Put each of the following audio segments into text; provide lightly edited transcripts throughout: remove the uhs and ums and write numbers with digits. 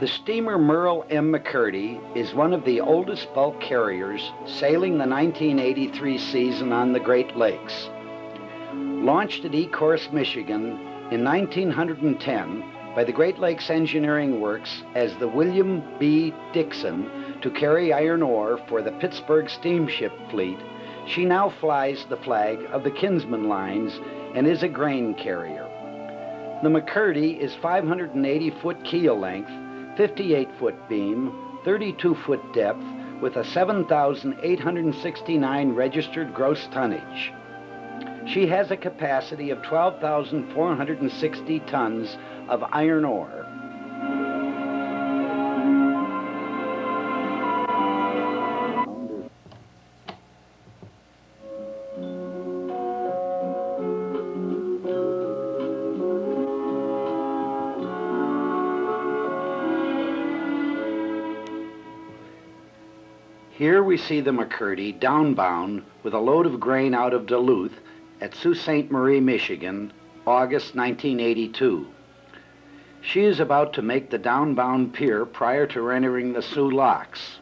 The steamer Merle M McCurdy is one of the oldest bulk carriers sailing the 1983 season on the Great Lakes. Launched at Ecorse, Michigan in 1910 by the Great Lakes Engineering Works as the William B. Dixon to carry iron ore for the Pittsburgh steamship fleet, she now flies the flag of the Kinsman Lines and is a grain carrier. The McCurdy is 580-foot keel length, 58-foot beam, 32-foot depth, with a 7,869 registered gross tonnage. She has a capacity of 12,460 tons of iron ore. Here we see the McCurdy downbound with a load of grain out of Duluth at Sault Ste. Marie, Michigan, August 1982. She is about to make the downbound pier prior to entering the Soo locks.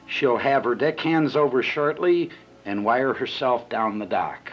She'll have her deckhands over shortly and wire herself down the dock.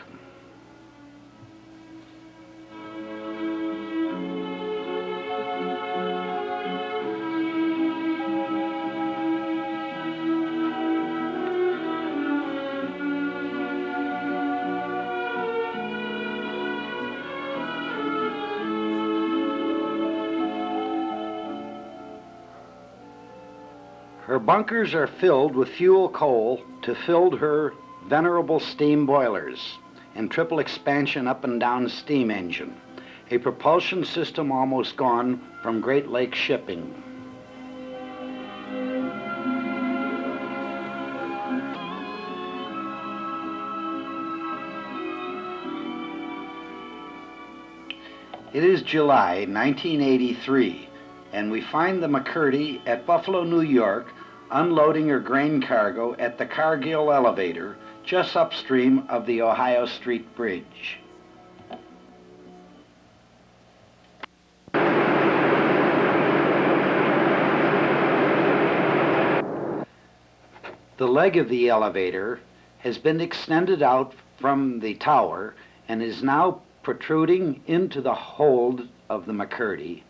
Her bunkers are filled with fuel coal to fill her venerable steam boilers and triple expansion up and down steam engine, a propulsion system almost gone from Great Lakes shipping. It is July 1983, and we find the McCurdy at Buffalo, New York, unloading her grain cargo at the Cargill elevator just upstream of the Ohio Street Bridge. The leg of the elevator has been extended out from the tower and is now protruding into the hold of the McCurdy,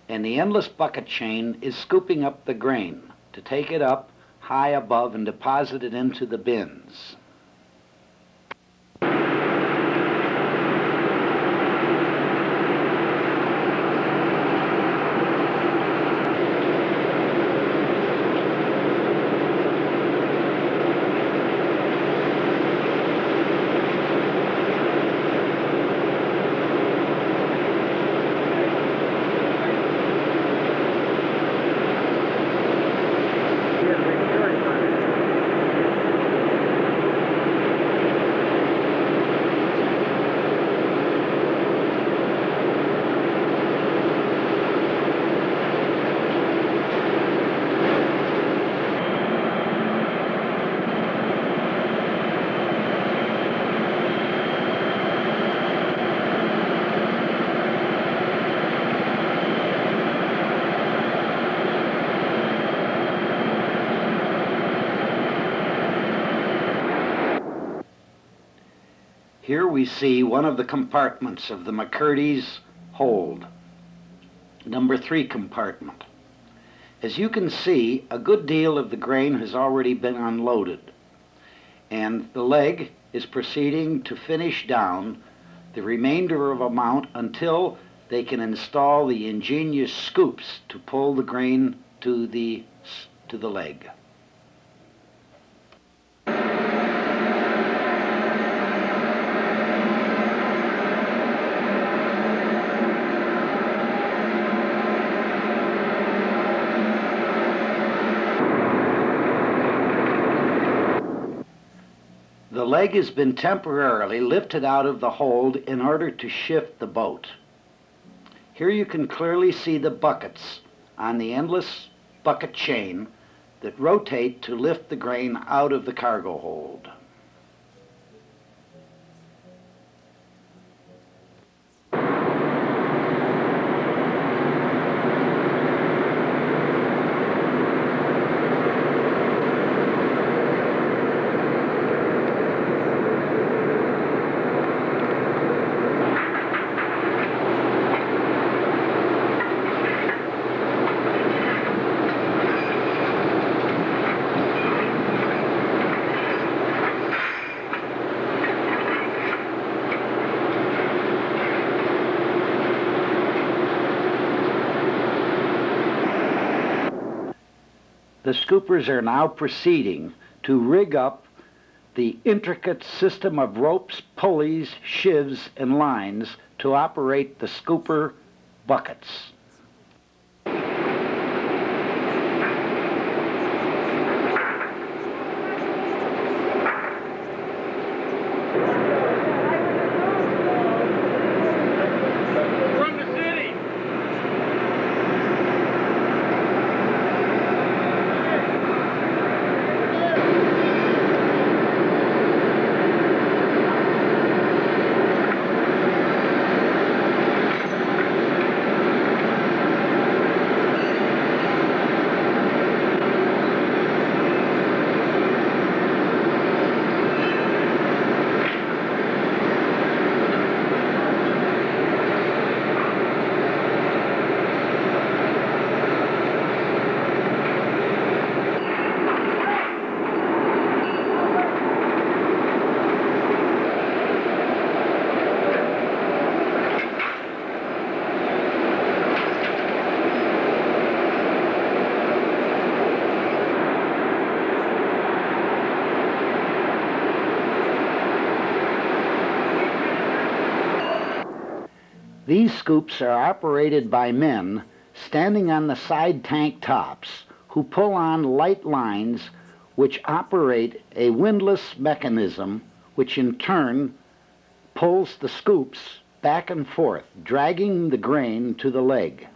and the endless bucket chain is scooping up the grain to take it up high above and deposit it into the bins. Here we see one of the compartments of the McCurdy's hold, number 3 compartment. As you can see, a good deal of the grain has already been unloaded, and the leg is proceeding to finish down the remainder of amount until they can install the ingenious scoops to pull the grain to the leg. The leg has been temporarily lifted out of the hold in order to shift the boat. Here you can clearly see the buckets on the endless bucket chain that rotate to lift the grain out of the cargo hold. The scoopers are now proceeding to rig up the intricate system of ropes, pulleys, shivs, and lines to operate the scooper buckets. These scoops are operated by men standing on the side tank tops who pull on light lines which operate a windlass mechanism which in turn pulls the scoops back and forth, dragging the grain to the leg.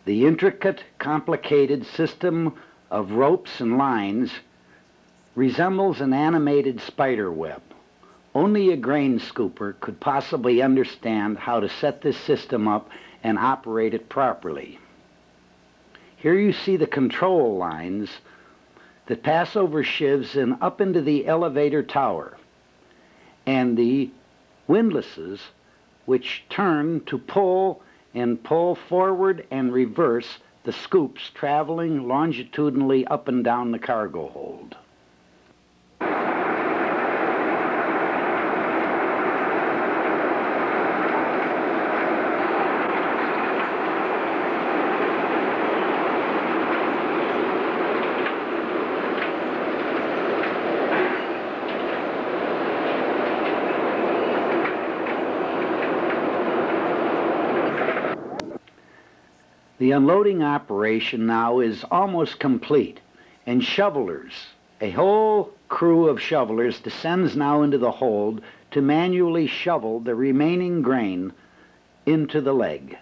The intricate, complicated system of ropes and lines resembles an animated spider web. Only a grain scooper could possibly understand how to set this system up and operate it properly. Here you see the control lines that pass over shivs and up into the elevator tower, and the windlasses which turn to pull and pull forward and reverse the scoops traveling longitudinally up and down the cargo hold. The unloading operation now is almost complete, and shovelers, a whole crew of shovelers, descends now into the hold to manually shovel the remaining grain into the leg.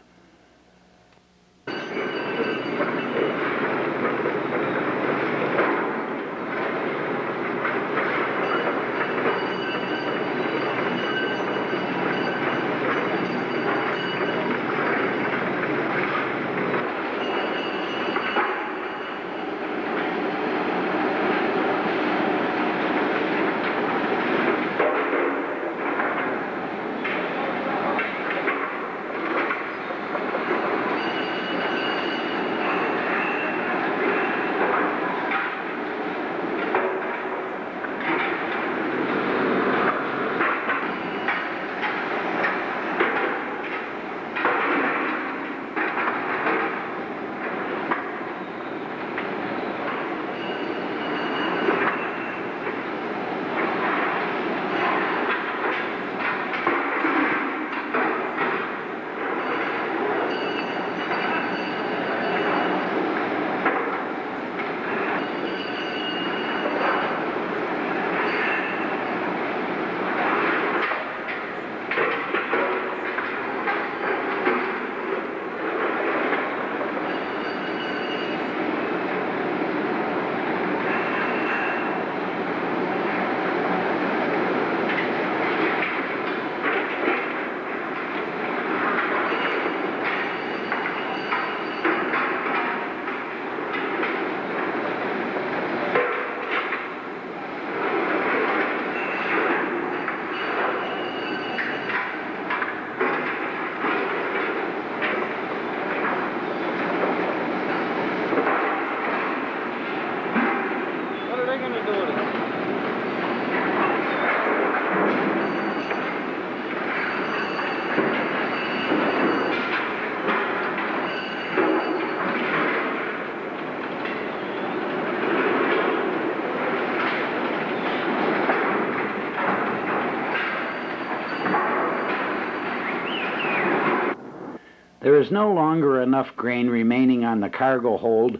There is no longer enough grain remaining on the cargo hold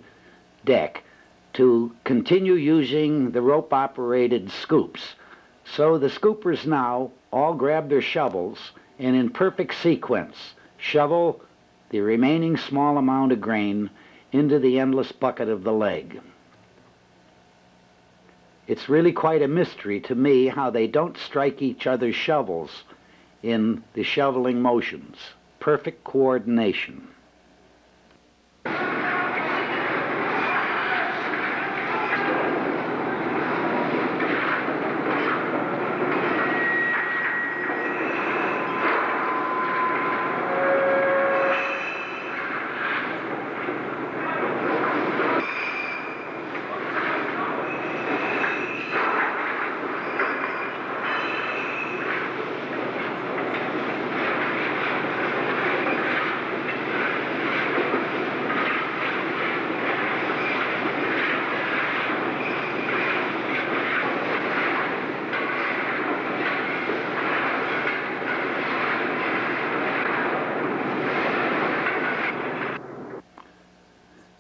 deck to continue using the rope-operated scoops. So the scoopers now all grab their shovels and in perfect sequence shovel the remaining small amount of grain into the endless bucket of the leg. It's really quite a mystery to me how they don't strike each other's shovels in the shoveling motions. Perfect coordination.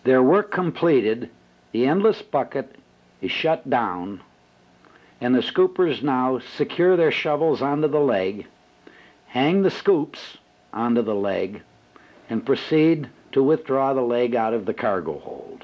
Their work completed, the endless bucket is shut down, and the scoopers now secure their shovels onto the leg, hang the scoops onto the leg, and proceed to withdraw the leg out of the cargo hold.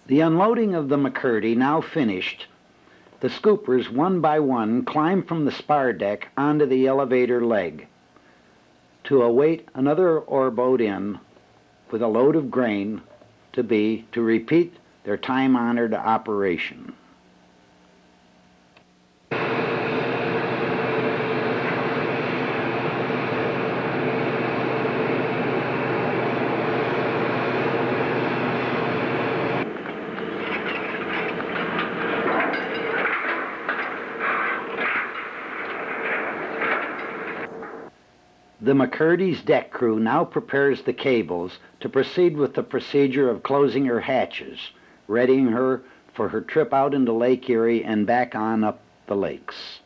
The unloading of the McCurdy now finished, the scoopers one by one climb from the spar deck onto the elevator leg to await another ore boat in with a load of grain to repeat their time-honored operation. The McCurdy's deck crew now prepares the cables to proceed with the procedure of closing her hatches, readying her for her trip out into Lake Erie and back on up the lakes.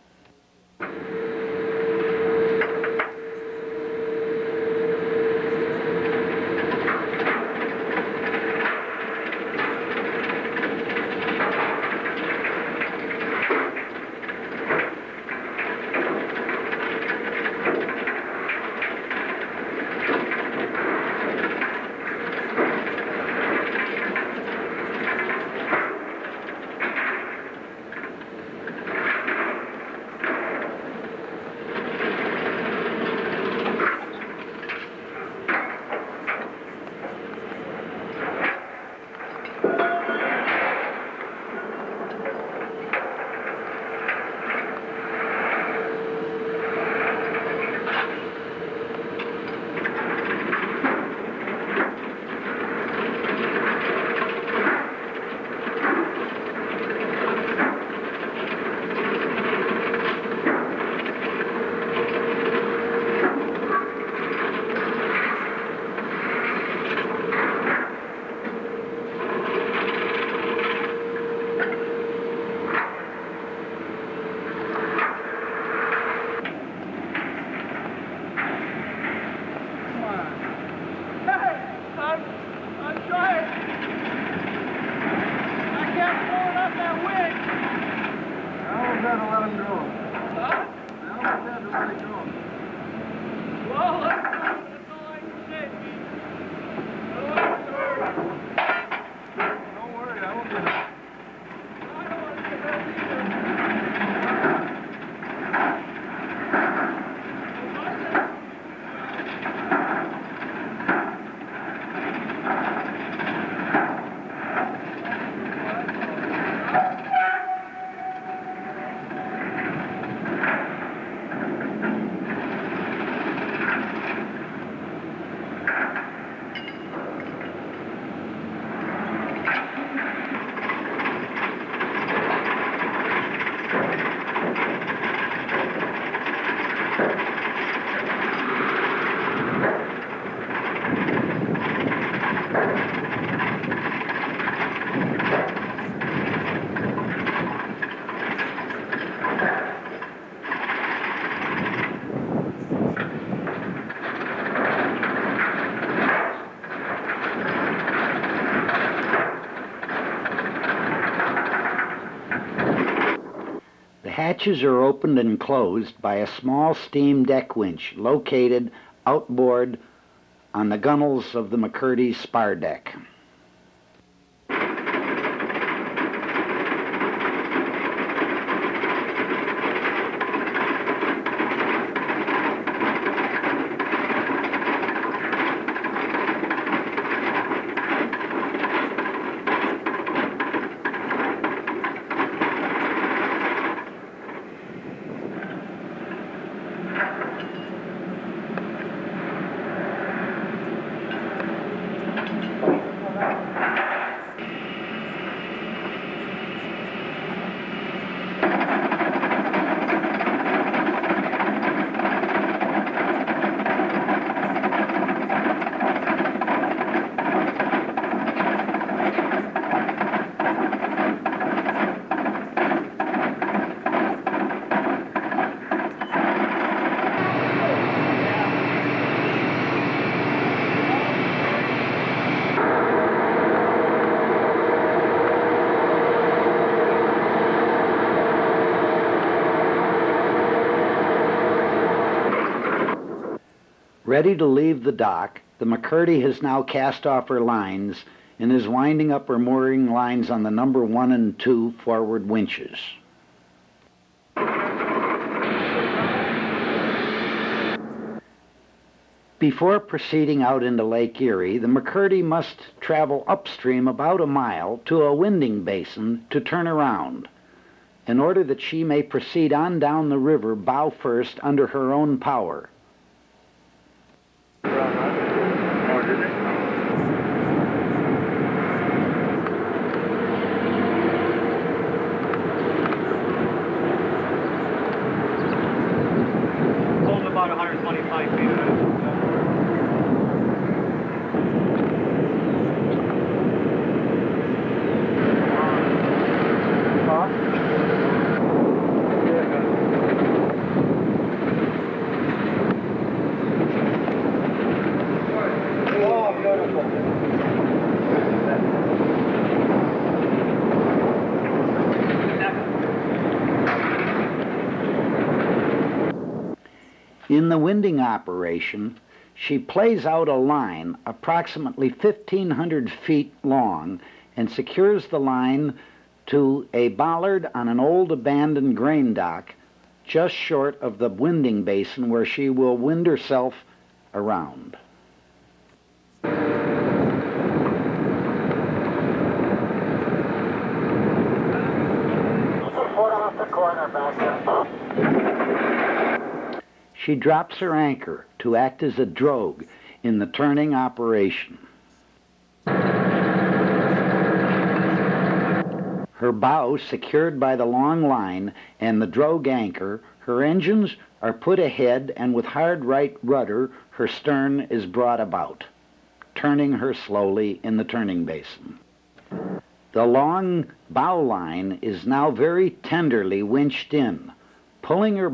hatches are opened and closed by a small steam deck winch located outboard on the gunnels of the McCurdy's spar deck. Ready to leave the dock, the McCurdy has now cast off her lines and is winding up her mooring lines on the number 1 and 2 forward winches. Before proceeding out into Lake Erie, the McCurdy must travel upstream about a mile to a winding basin to turn around, in order that she may proceed on down the river bow first under her own power. About 125 feet. Oh, beautiful. In the winding operation, she plays out a line approximately 1,500 feet long and secures the line to a bollard on an old abandoned grain dock just short of the winding basin, where she will wind herself around. Off the corner back there. She drops her anchor to act as a drogue in the turning operation. Her bow secured by the long line and the drogue anchor, her engines are put ahead, and with hard right rudder, her stern is brought about, turning her slowly in the turning basin. The long bow line is now very tenderly winched in, pulling her